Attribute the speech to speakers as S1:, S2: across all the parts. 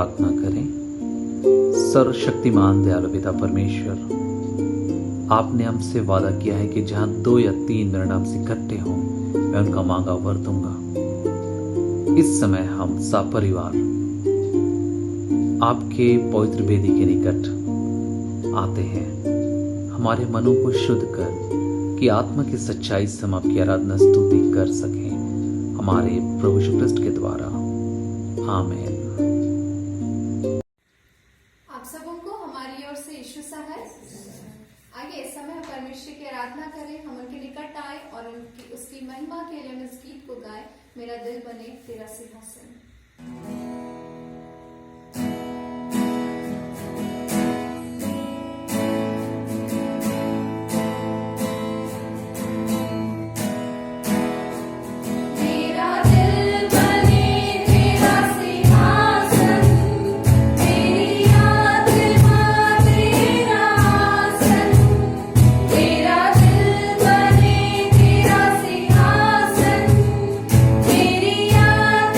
S1: प्रार्थना करें। सर्वशक्तिमान दयालु पिता परमेश्वर, आपने हमसे वादा किया है कि जहां 2 या 3 मेरे नाम से इकट्ठे हों, मैं उनका मांगा वर दूंगा। इस समय हम सपरिवार आपके पवित्र वेदी के निकट आते हैं, हमारे मनों को शुद्ध कर कि आत्मा की सच्चाई से हम आपकी आराधना स्तुति कर सकें, हमारे प्रभु यीशु ख्रिस्ट के द्वारा। आमीन।
S2: आप सबों को हमारी ओर से यीशु सहाय। आइए इस समय हम परमेश्वर की आराधना करें, हम उनके निकट आए और उनकी उसकी महिमा के लिए हम इस गीत को गाएं, मेरा दिल बने तेरा सिंहासन।
S3: तेरी याद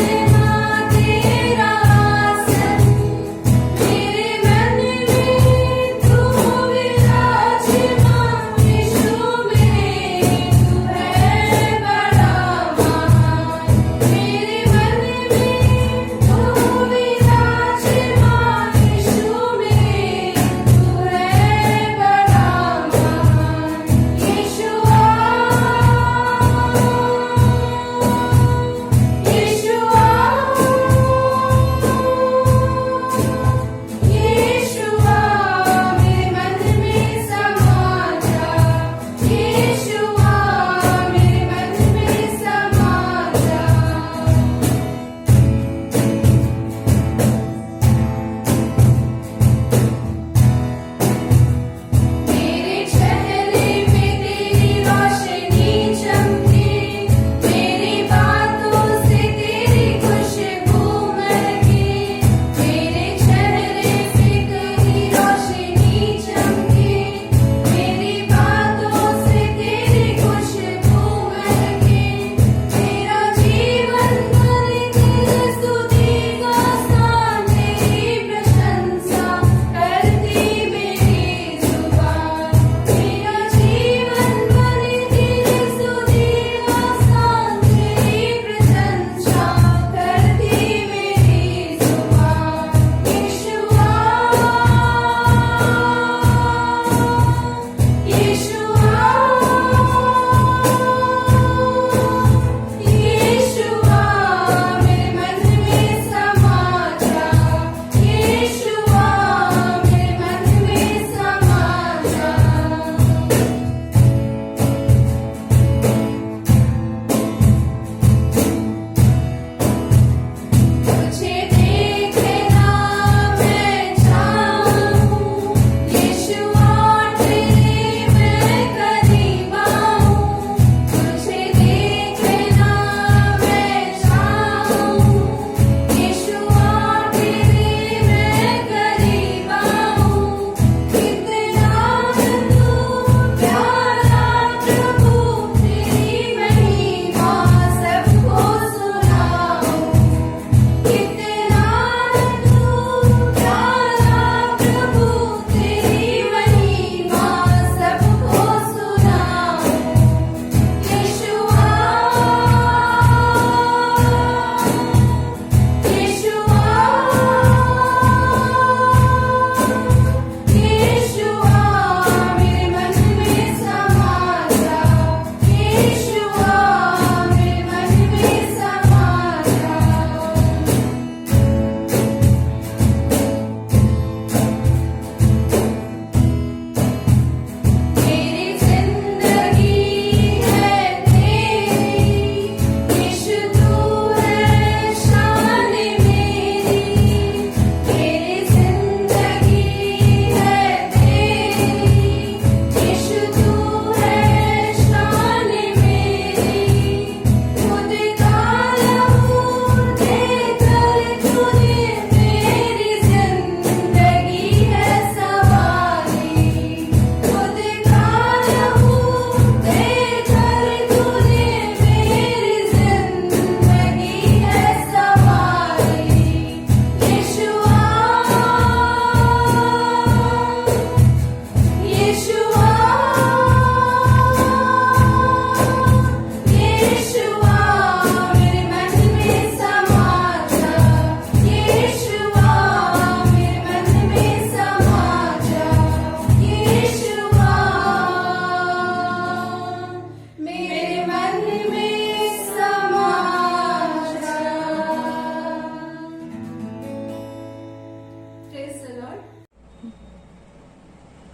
S2: Praise the Lord.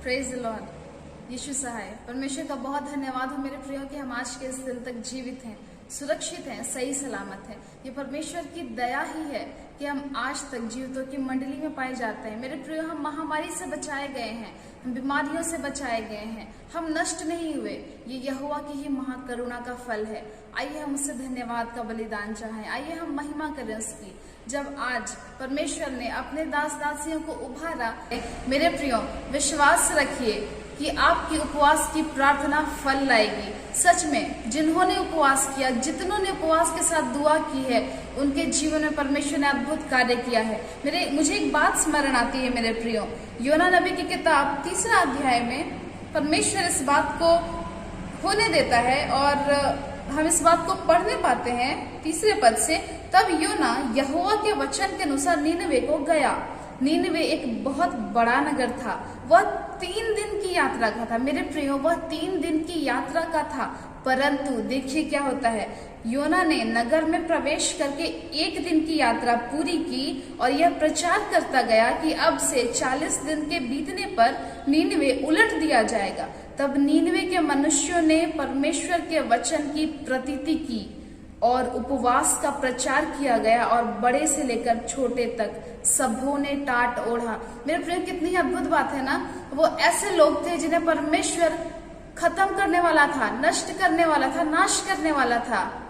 S3: Praise the Lord. Yeshu सहाय। परमेश्वर का बहुत धन्यवाद हो मेरे प्रियो कि हम आज के इस दिन तक जीवित हैं, सुरक्षित हैं, सही सलामत हैं। ये परमेश्वर की दया ही है कि हम आज तक जीवितों की मंडली में पाए जाते हैं। मेरे प्रियो, हम महामारी से बचाए गए हैं, हम बीमारियों से बचाए गए हैं, हम नष्ट नहीं हुए। ये यहोवा की ही महाकरुणा का फल है। आइए हम उससे धन्यवाद का बलिदान चाहें, आइए हम महिमा करें उसकी। जब आज परमेश्वर ने अपने दास दासियों को उभारा, मेरे प्रियो विश्वास रखिए कि आपकी उपवास की प्रार्थना फल लाएगी। सच में जिन्होंने उपवास किया, जितनों ने उपवास के साथ दुआ की है, उनके जीवन में परमेश्वर ने अद्भुत कार्य किया है। मुझे एक बात स्मरण आती है मेरे प्रियो, योना नबी की किताब 3 अध्याय में परमेश्वर इस बात को होने देता है और हम इस बात को पढ़ने पाते हैं 3 पद से। तब योना यहोवा के वचन के अनुसार नीनवे को गया। नीनवे एक बहुत बड़ा नगर था, वह 3 दिन की यात्रा का था। मेरे प्रियो, वह 3 दिन की यात्रा का था, परंतु देखिए क्या होता है। योना ने नगर में प्रवेश करके 1 दिन की यात्रा पूरी की और यह प्रचार करता गया कि अब से 40 दिन के बीतने पर नीनवे उलट दिया जाएगा। तब नीनवे के मनुष्यों ने परमेश्वर के वचन की प्रतीति की और उपवास का प्रचार किया गया और बड़े से लेकर छोटे तक सबों ने टाट ओढ़ा। मेरे प्रिय, कितनी अद्भुत बात है ना। वो ऐसे लोग थे जिन्हें परमेश्वर खत्म करने वाला था, नष्ट करने वाला था, नाश करने वाला था।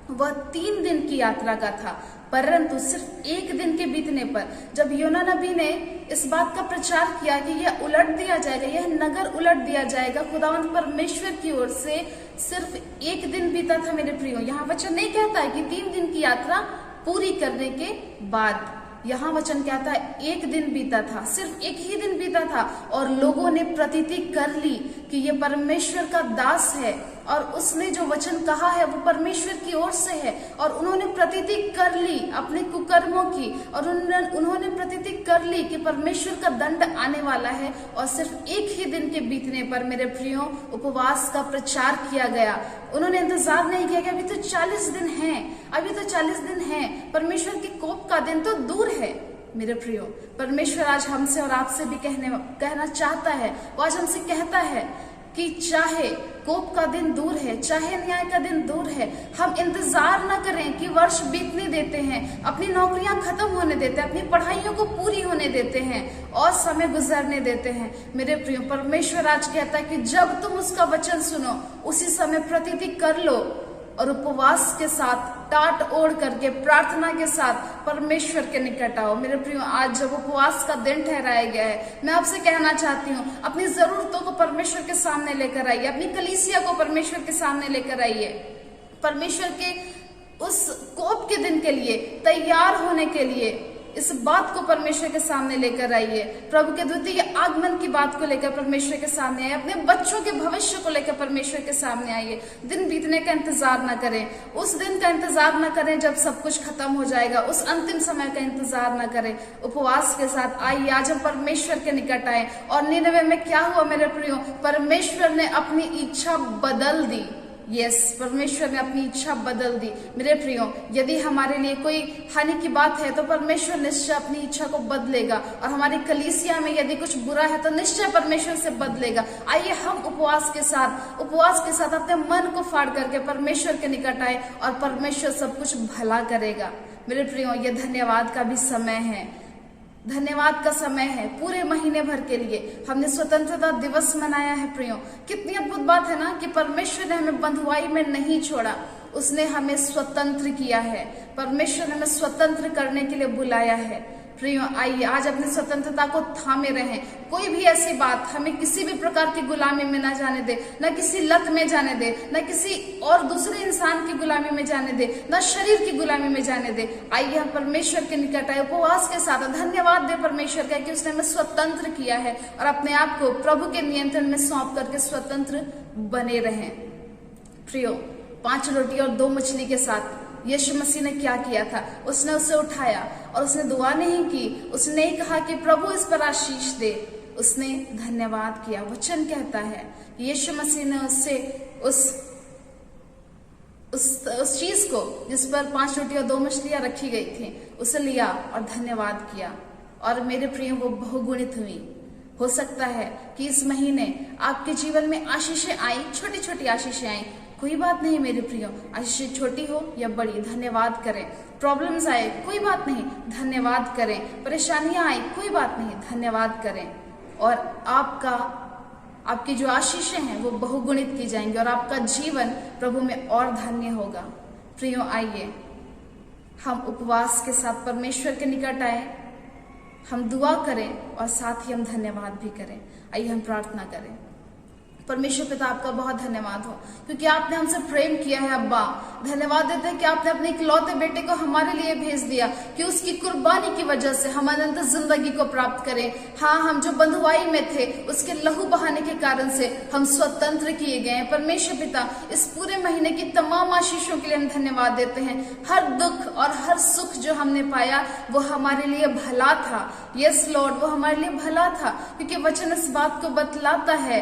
S3: वह 3 दिन की यात्रा का था, परंतु सिर्फ 1 दिन के बीतने पर जब योना नबी ने इस बात का प्रचार किया कि यह उलट दिया जाएगा, यह नगर उलट दिया जाएगा, खुदावंद परमेश्वर की ओर से सिर्फ 1 दिन बीता था। मेरे प्रियो, यहाँ वचन नहीं कहता है कि 3 दिन की यात्रा पूरी करने के बाद, यहाँ वचन कहता है 1 दिन बीता था, सिर्फ 1 ही दिन बीता था और लोगों ने प्रतीति कर ली कि ये परमेश्वर का दास है और उसने जो वचन कहा है वो परमेश्वर की ओर से है। और उन्होंने प्रतीति कर ली अपने कुकर्मों की और उन्होंने प्रतीति कर ली कि परमेश्वर का दंड आने वाला है। और सिर्फ 1 ही दिन के बीतने पर मेरे प्रियो उपवास का प्रचार किया गया। उन्होंने इंतजार नहीं किया कि अभी तो 40 दिन हैं, अभी तो 40 दिन हैं, परमेश्वर की कोप का दिन तो दूर है। मेरे प्रियो, परमेश्वर आज हमसे और आपसे भी कहना चाहता है। वो आज हमसे कहता है कि चाहे कोप का दिन दूर है, चाहे न्याय का दिन दूर है, हम इंतजार न करें कि वर्ष बीतने देते हैं, अपनी नौकरियां खत्म होने देते हैं, अपनी पढ़ाइयों को पूरी होने देते हैं और समय गुजरने देते हैं। मेरे प्रियो, परमेश्वर आज कहता है कि जब तुम उसका वचन सुनो, उसी समय प्रतीति कर लो और उपवास के साथ, टाट ओढ़ करके, प्रार्थना के साथ परमेश्वर के निकट आओ। मेरे प्रियो, आज जब उपवास का दिन ठहराया गया है, मैं आपसे कहना चाहती हूँ, अपनी जरूरतों को परमेश्वर के सामने लेकर आइए, अपनी कलीसिया को परमेश्वर के सामने लेकर आइए। परमेश्वर के उस कोप के दिन के लिए तैयार होने के लिए इस बात को परमेश्वर के सामने लेकर आइए। प्रभु के द्वितीय आगमन की बात को लेकर परमेश्वर के सामने आइए, अपने बच्चों के भविष्य को लेकर परमेश्वर के सामने आइए। दिन बीतने का इंतजार न करें, उस दिन का इंतजार न करें जब सब कुछ खत्म हो जाएगा, उस अंतिम समय का इंतजार न करें। उपवास के साथ आइए, आज हम परमेश्वर के निकट आए। और निनवे में क्या हुआ मेरे प्रियो, परमेश्वर ने अपनी इच्छा बदल दी। यस, परमेश्वर ने अपनी इच्छा बदल दी। मेरे प्रियो, यदि हमारे लिए कोई हानि की बात है तो परमेश्वर निश्चय अपनी इच्छा को बदलेगा, और हमारी कलीसिया में यदि कुछ बुरा है तो निश्चय परमेश्वर से बदलेगा। आइए हम उपवास के साथ अपने मन को फाड़ करके परमेश्वर के निकट आए और परमेश्वर सब कुछ भला करेगा। मेरे प्रियो, ये धन्यवाद का भी समय है, धन्यवाद का समय है। पूरे महीने भर के लिए हमने स्वतंत्रता दिवस मनाया है। प्रियो, कितनी अद्भुत बात है ना कि परमेश्वर ने हमें बंधुआई में नहीं छोड़ा, उसने हमें स्वतंत्र किया है। परमेश्वर ने हमें स्वतंत्र करने के लिए बुलाया है। प्रियो, आइए आज अपनी स्वतंत्रता को थामे रहें। कोई भी ऐसी बात हमें किसी भी प्रकार की गुलामी में न जाने दे, न किसी लत में जाने दे, न किसी और दूसरे इंसान की गुलामी में जाने दे, न शरीर की गुलामी में जाने दे। आइए हम परमेश्वर के निकट आए उपवास के साथ, धन्यवाद दे परमेश्वर का कि उसने हमें स्वतंत्र किया है, और अपने आप को प्रभु के नियंत्रण में सौंप करके स्वतंत्र बने रहें। प्रियो, 5 रोटी और 2 मछली के साथ यीशु मसीह ने क्या किया था, उसने उसे उठाया और उसने दुआ नहीं की, उसने नहीं कहा कि प्रभु इस पर आशीष दे, उसने धन्यवाद किया। वचन कहता है यीशु मसीह ने उससे उस चीज को जिस पर 5 रोटी और 2 मछलियां रखी गई थी, उसे लिया और धन्यवाद किया। और मेरे प्रियो वो बहुगुणित हुई। हो सकता है कि इस महीने आपके जीवन में आशीषें आई, छोटी छोटी आशीषें आई, कोई बात नहीं मेरे प्रियो, आशीषें छोटी हो या बड़ी, धन्यवाद करें। प्रॉब्लम्स आए, कोई बात नहीं, धन्यवाद करें। परेशानियां आई, कोई बात नहीं, धन्यवाद करें। और आपकी जो आशीषें हैं वो बहुगुणित की जाएंगी और आपका जीवन प्रभु में और धन्य होगा। प्रियो, आइए हम उपवास के साथ परमेश्वर के निकट आए, हम दुआ करें और साथ ही हम धन्यवाद भी करें। आइए हम प्रार्थना करें। परमेश्वर पिता, आपका बहुत धन्यवाद हो क्योंकि आपने हमसे प्रेम किया है। अब्बा, धन्यवाद देते हैं कि आपने अपने इकलौते बेटे को हमारे लिए भेज दिया कि उसकी कुर्बानी की वजह से हम अनंत जिंदगी को प्राप्त करें। हाँ, हम जो बंधुआई में थे उसके लहू बहाने के कारण से हम स्वतंत्र किए गए हैं। परमेश्वर पिता, इस पूरे महीने की तमाम आशीषों के लिए हम धन्यवाद देते हैं। हर दुख और हर सुख जो हमने पाया वो हमारे लिए भला था। यस लॉर्ड, वो हमारे लिए भला था क्योंकि वचन इस बात को बतलाता है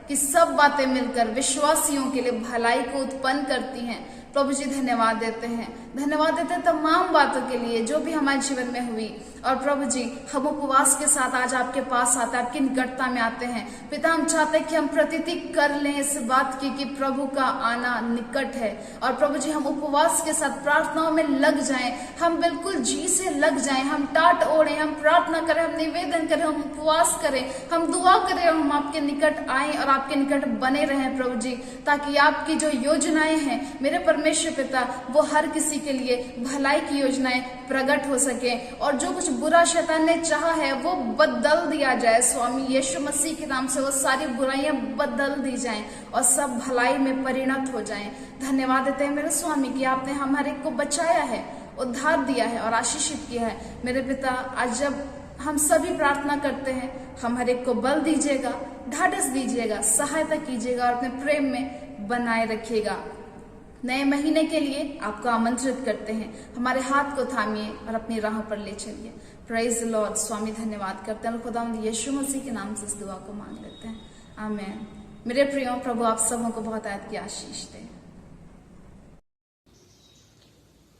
S3: कि सब बातें मिलकर विश्वासियों के लिए भलाई को उत्पन्न करती हैं। प्रभु जी, धन्यवाद देते हैं, धन्यवाद देते हैं तमाम बातों के लिए जो भी हमारे जीवन में हुई। और प्रभु जी, हम उपवास के साथ आज आपके पास आते हैं, आपकी निकटता में आते हैं। पिता, हम चाहते हैं कि हम प्रतीति कर लें इस बात की कि प्रभु का आना निकट है। और प्रभु जी, हम उपवास के साथ प्रार्थनाओं में लग जाएं, हम बिल्कुल जी से लग जाएं, हम टाट ओढ़ें, हम प्रार्थना करें, हम निवेदन करें, हम उपवास करें, हम दुआ करें और हम आपके निकट आए और आपके निकट बने रहें प्रभु जी, ताकि आपकी जो योजनाएं हैं मेरे परमेश्वर पिता, वो हर किसी के लिए भलाई की योजनाएं प्रकट हो सके और जो कुछ बुरा शैतान ने चाहा है वो बदल दिया जाए। स्वामी यीशु मसीह के नाम से वो सारी बुराइयां बदल दी जाएं और सब भलाई में परिणत हो जाएं। धन्यवाद देते हैं मेरे स्वामी कि आपने हमारे को बचाया है, उद्धार दिया है और आशीषित किया है। मेरे पिता, आज जब हम सभी प्रार्थना करते हैं, हम हर एक को बल दीजिएगा, ढाढ़स दीजिएगा, सहायता कीजिएगा और अपने प्रेम में बनाए रखिएगा। नए महीने के लिए आपको आमंत्रित करते हैं, हमारे हाथ को थामिए और अपनी राह पर ले चलिए। Praise the Lord. स्वामी, धन्यवाद करते हैं, खुदावंद यीशु मसीह के नाम से इस दुआ को मांग लेते हैं, आमीन। मेरे प्रियो, प्रभु आप सबों को बहुत आयत की आशीष दे।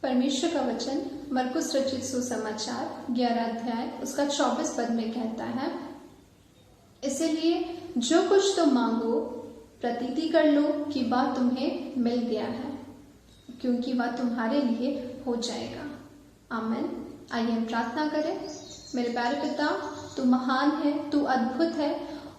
S2: परमेश्वर का वचन मरकुस रचित सुसमाचार 11 अध्याय उसका 24 पद में कहता है, इसलिए जो कुछ तुम मांगो प्रतीति कर लो कि वह तुम्हें मिल गया है, क्योंकि वह तुम्हारे लिए हो जाएगा। आमीन। आइए हम प्रार्थना करें। मेरे प्यारे पिता, तू महान है, तू अद्भुत है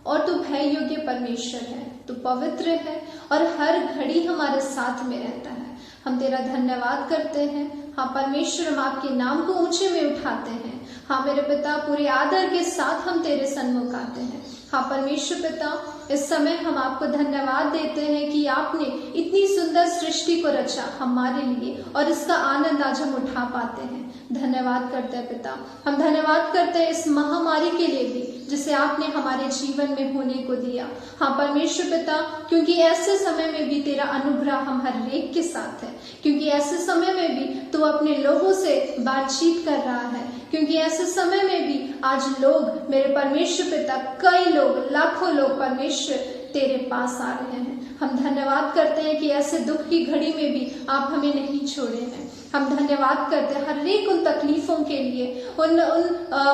S2: और तू भय योग्य परमेश्वर है, तू पवित्र है और हर घड़ी हमारे साथ में रहता है। हम तेरा धन्यवाद करते हैं। हाँ परमेश्वर, हम आपके नाम को ऊंचे में उठाते हैं। हाँ मेरे पिता, पूरे आदर के साथ हम तेरे सन्मुख आते हैं। हाँ परमेश्वर पिता, इस समय हम आपको धन्यवाद देते हैं कि आपने इतनी सुंदर सृष्टि को रचा हमारे लिए और इसका आनंद आज हम उठा पाते हैं। धन्यवाद करते हैं पिता। हम धन्यवाद करते हैं इस महामारी के लिए भी जिसे आपने हमारे जीवन में होने को दिया। हाँ परमेश्वर पिता, क्योंकि ऐसे समय में भी तेरा अनुग्रह हम हर एक के साथ है, क्योंकि ऐसे समय में भी तू अपने लोगों से बातचीत कर रहा है, क्योंकि ऐसे समय में भी आज लोग मेरे परमेश्वर पिता, कई लोग, लाखों लोग परमेश्वर तेरे पास आ रहे हैं। हम धन्यवाद करते हैं कि ऐसे दुख की घड़ी में भी आप हमें नहीं छोड़े हैं। हम धन्यवाद करते हैं हर एक उन तकलीफों के लिए, उन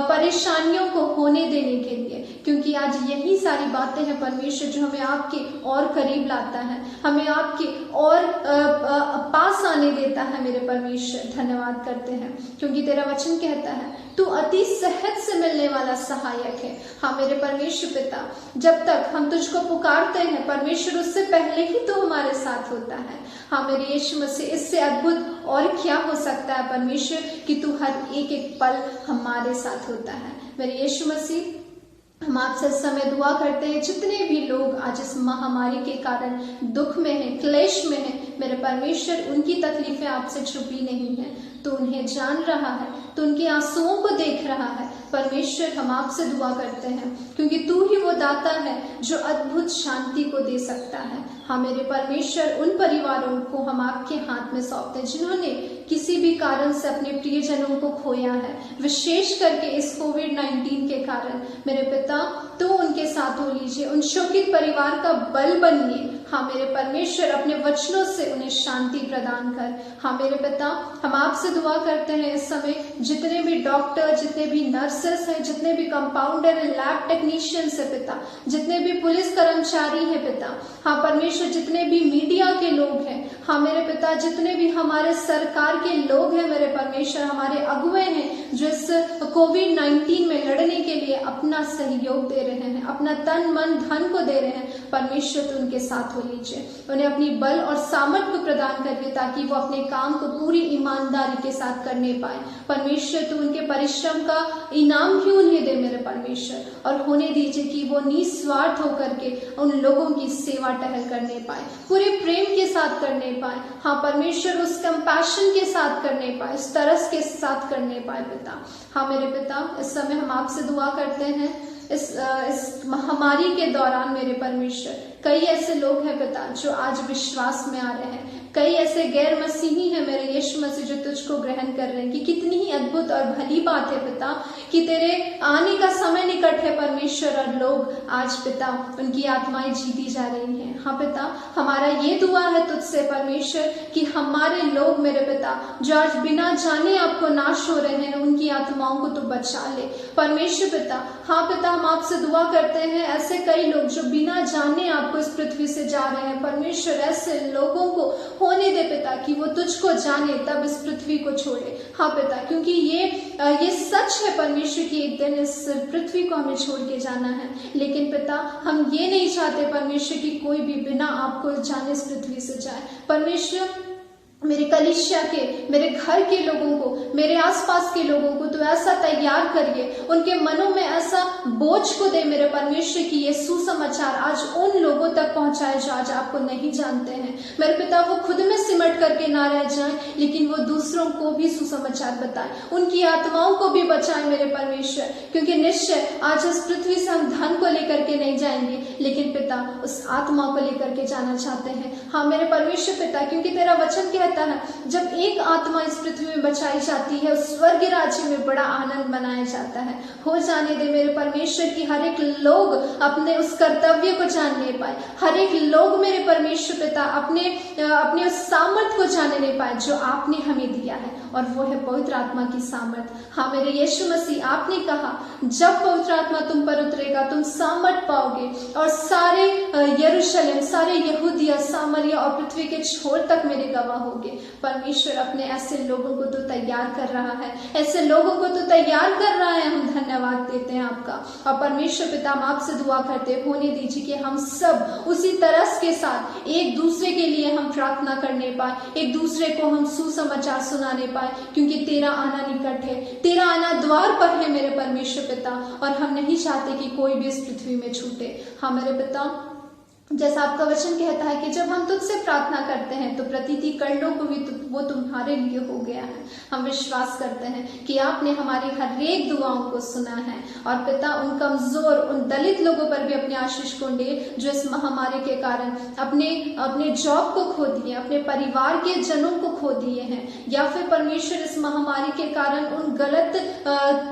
S2: परेशानियों को होने देने के लिए, क्योंकि आज यही सारी बातें हैं परमेश्वर जो हमें आपके और करीब लाता है, हमें आपके और पास आने देता है। मेरे परमेश्वर धन्यवाद करते हैं क्योंकि तेरा वचन कहता है तू अति सहज से मिलने वाला सहायक है। हाँ मेरे परमेश्वर पिता, जब तक हम तुझको पुकारते हैं परमेश्वर, उससे पहले ही तो हमारे साथ होता है। हाँ मेरे यीशु मसीह, इससे अद्भुत और क्या हो सकता है परमेश्वर कि तू हर एक एक पल हमारे साथ होता है। मेरे यीशु मसीह, हम आपसे इस समय दुआ करते हैं जितने भी लोग आज इस महामारी के कारण दुख में हैं, क्लेश में हैं, मेरे परमेश्वर उनकी तकलीफें आपसे छुपी नहीं है, तो उन्हें जान रहा है, तो उनके आंसुओं को देख रहा है। परमेश्वर हम आपसे दुआ करते हैं क्योंकि तू ही वो दाता है जो अद्भुत शांति को दे सकता है। हाँ मेरे परमेश्वर, उन परिवारों को हम आपके हाथ में सौंपते हैं जिन्होंने किसी भी कारण से अपने प्रियजनों को खोया है, विशेष करके इस कोविड-19 के कारण। मेरे पिता, तू उन उनके साथ हो लीजिए, उन शोकित परिवार का बल बनिए। हाँ मेरे परमेश्वर, अपने वचनों से उन्हें शांति प्रदान कर। हाँ मेरे पिता, हम आपसे दुआ करते हैं इस समय जितने भी डॉक्टर, जितने भी नर्सेस हैं, जितने भी कंपाउंडर हैं, लैब टेक्नीशियंस है पिता, जितने भी पुलिस कर्मचारी हैं पिता, हाँ परमेश्वर जितने भी मीडिया के लोग हैं, हाँ मेरे पिता जितने भी हमारे सरकार के लोग हैं मेरे परमेश्वर, हमारे अगुवे हैं जो इस कोविड-19 में लड़ने के लिए अपना सहयोग दे रहे हैं, अपना तन मन धन को दे रहे हैं, परमेश्वर तो उनके साथ हो लीजिए, उन्हें अपनी बल और सामर्थ को प्रदान करिए ताकि वो अपने काम को पूरी ईमानदारी के साथ करने पाए। परमेश्वर तो उनके परिश्रम का इनाम भी उन्हें दे मेरे परमेश्वर, और होने दीजिए कि वो निस्वार्थ होकर के उन लोगों की सेवा टहल करने पाए, पूरे प्रेम के साथ करने पाए। हाँ परमेश्वर, उस कंपैशन के साथ करने पाए, उस तरस के साथ करने पाए पिता। हाँ मेरे पिता, इस समय हम आपसे दुआ करते हैं इस महामारी के दौरान मेरे परमेश्वर, कई ऐसे लोग हैं पिता जो आज विश्वास में आ रहे हैं, कई ऐसे गैर मसीही हैं मेरे यीशु मसीह जो तुझको ग्रहण कर रहे हैं कि कितनी ही अद्भुत और भली बात है पिता कि तेरे आने का समय निकट है परमेश्वर, और लोग आज पिता उनकी आत्माएं जीती जा रही हैं। हाँ पिता, हमारा ये दुआ है तुझसे परमेश्वर कि हमारे लोग मेरे पिता जो आज बिना जाने आपको नाश हो रहे हैं, उनकी आत्माओं को तो बचा ले परमेश्वर पिता। हाँ पिता, हम आपसे दुआ करते हैं ऐसे कई लोग जो बिना जाने आपको इस पृथ्वी से जा रहे हैं परमेश्वर, ऐसे लोगों को होने दे पिता कि वो तुझको जाने तब इस पृथ्वी को छोड़े। हाँ पिता, क्योंकि ये सच है परमेश्वर कि एक दिन इस पृथ्वी को हमें छोड़ के जाना है, लेकिन पिता हम ये नहीं चाहते परमेश्वर कि कोई भी बिना आपको जाने इस पृथ्वी से जाए। परमेश्वर, मेरे कलीसिया के, मेरे घर के लोगों को, मेरे आसपास के लोगों को तो ऐसा तैयार करिए, उनके मनों में ऐसा बोझ को दे मेरे परमेश्वर कि ये सुसमाचार आज उन लोगों तक पहुंचाए जो आज आपको नहीं जानते हैं मेरे पिता। वो खुद में सिमट करके ना रह जाएं, लेकिन वो दूसरों को भी सुसमाचार बताएं, उनकी आत्माओं को भी बचाएं मेरे परमेश्वर, क्योंकि निश्चय आज इस पृथ्वी से हम धन को लेकर के नहीं जाएंगे, लेकिन पिता उस आत्मा को लेकर के जाना चाहते हैं। हाँ मेरे परमेश्वर पिता, क्योंकि तेरा वचन कहता है जब एक आत्मा इस पृथ्वी में बचाई जाती है उस स्वर्ग राज्य में बड़ा आनंद मनाया जाता है। हो जाने दे मेरे परमेश्वर की हर एक लोग अपने उस कर्तव्य को जानने पाए, हर एक लोग मेरे परमेश्वर पिता अपने उस सामर्थ को जानने पाए जो आपने हमें दिया है, और वो है पवित्र आत्मा की सामर्थ। हाँ मेरे यीशु मसीह, आपने कहा जब पवित्र आत्मा तुम पर उतरेगा तुम सामर्थ पाओगे, और सारे यरूशलेम, सारे यहूदिया, सामरिया और पृथ्वी के छोर तक मेरे गवाह होगे। परमेश्वर अपने ऐसे लोगों को तो तैयार कर रहा है, ऐसे लोगों को तो तैयार कर रहा है, हम धन्यवाद देते हैं आपका। और परमेश्वर पिता, हम आपसे दुआ करते होने दीजिए कि हम सब उसी तरस के साथ एक दूसरे के लिए हम प्रार्थना करने पाए, एक दूसरे को हम सुसमाचार सुनाने पाए, क्योंकि तेरा आना निकट है, तेरा आना द्वार पर है मेरे परमेश्वर पिता, और हम नहीं चाहते कि कोई भी इस पृथ्वी में छूटे। हाँ मेरे पिता, जैसा आपका वचन कहता है कि जब हम तुझसे प्रार्थना करते हैं तो प्रतीति कर लो को भी वो तुम्हारे लिए हो गया है। हम विश्वास करते हैं कि आपने हमारी हर एक दुआओं को सुना है, और पिता उन कमजोर, उन दलित लोगों पर भी अपने आशीष को दे जो इस महामारी के कारण अपने जॉब को खो दिए, अपने परिवार के जनों को खो दिए हैं, या फिर परमेश्वर इस महामारी के कारण उन गलत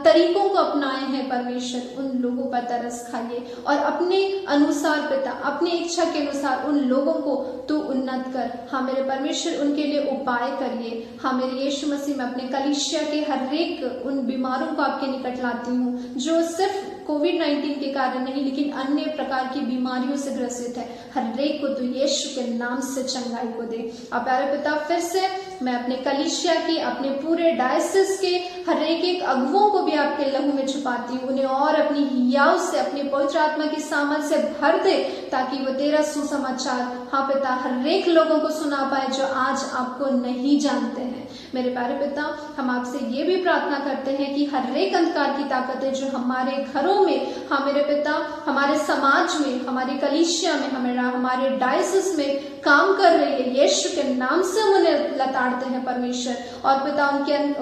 S2: तरीकों को अपनाए हैं परमेश्वर, उन लोगों पर तरस खाइए, और अपने अनुसार पिता, अपने इच्छा के अनुसार उन लोगों को तू उन्नत कर। हाँ मेरे परमेश्वर, उनके लिए उपाय करिए। हाँ मेरे यीशु मसीह, मैं अपने कलीसिया के हर एक उन बीमारों को आपके निकट लाती हूँ जो सिर्फ कोविड-19 के कारण नहीं लेकिन अन्य प्रकार की बीमारियों से ग्रसित है, हर एक को तू यीशु के नाम से चंगाई को दे। अब प्यारे पिता, फिर से मैं अपने कलीसिया की, अपने पूरे डायसिस के हर एक अगुवों को भी आपके लहू में छुपाती हूँ, उन्हें और अपनी हियाव से, अपनी पवित्र आत्मा की सामर्थ से भर दे ताकि वो तेरा सुसमाचार, हाँ पिता, हर एक लोगों को सुना पाए जो आज आपको नहीं जानते हैं। मेरे प्यारे पिता, हम आपसे ये भी प्रार्थना करते हैं कि हर एक अंधकार की ताकतें जो हमारे घरों में, हाँ मेरे पिता, हमारे समाज में, हमारे कलीसिया में, हमारे डायसिस में काम कर रही है, यीशु के नाम से हम उन्हें लताड़ते हैं परमेश्वर, और पिता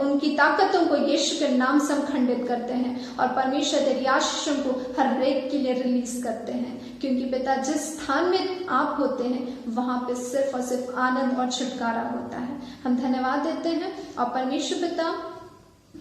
S2: उनकी ताकतों को यीशु के नाम से हम खंडित करते हैं, और परमेश्वर तेरी आशीषों को हर एक के लिए रिलीज करते हैं, क्योंकि पिता जिस स्थान में आप होते हैं वहां पे सिर्फ और सिर्फ आनंद और छुटकारा होता है। हम धन्यवाद देते हैं, और परमेश्वर पिता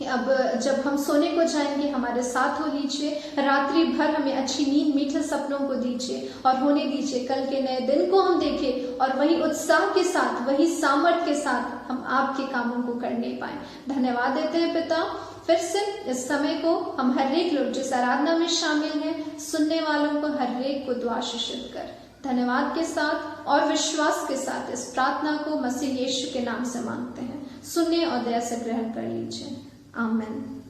S2: अब जब हम सोने को जाएंगे हमारे साथ हो लीजिए, रात्रि भर हमें अच्छी नींद, मीठे सपनों को दीजिए और होने दीजिए कल के नए दिन को हम देखें और वही उत्साह के साथ, वही सामर्थ के साथ हम आपके कामों को करने पाए। धन्यवाद देते हैं पिता। फिर से इस समय को हम हर एक लोग जिस आराधना में शामिल हैं, सुनने वालों को हर एक को दुआ आशीषित कर। धन्यवाद के साथ और विश्वास के साथ इस प्रार्थना को मसीह यीशु के नाम से मांगते हैं। सुनिए और दया से ग्रहण कर लीजिए। आमीन।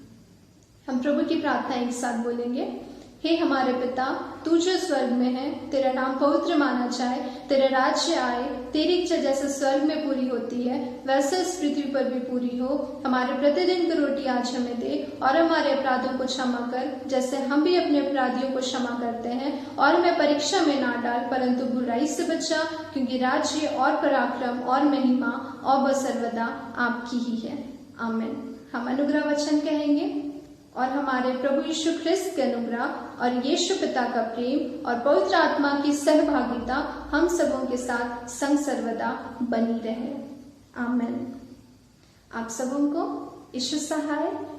S2: हम प्रभु की प्रार्थना एक साथ बोलेंगे। हे हमारे पिता, तू जो स्वर्ग में है, तेरा नाम पवित्र माना जाए, तेरा राज्य आए, तेरी इच्छा जैसे स्वर्ग में पूरी होती है वैसे इस पृथ्वी पर भी पूरी हो। हमारे प्रतिदिन की रोटी आज हमें दे और हमारे अपराधों को क्षमा कर जैसे हम भी अपने अपराधियों को क्षमा करते हैं, और हमें परीक्षा में ना डाल परंतु बुराई से बचा, क्योंकि राज्य और पराक्रम और महिमा और सर्वदा आपकी ही है। आमीन। हम अनुग्रह वचन कहेंगे और हमारे प्रभु यीशु ख्रिस्त के अनुग्रह और यीशु पिता का प्रेम और पवित्र आत्मा की सहभागिता हम सबों के साथ संग सर्वदा बनी रहे। आमीन। आप सबों को यीशु सहाय।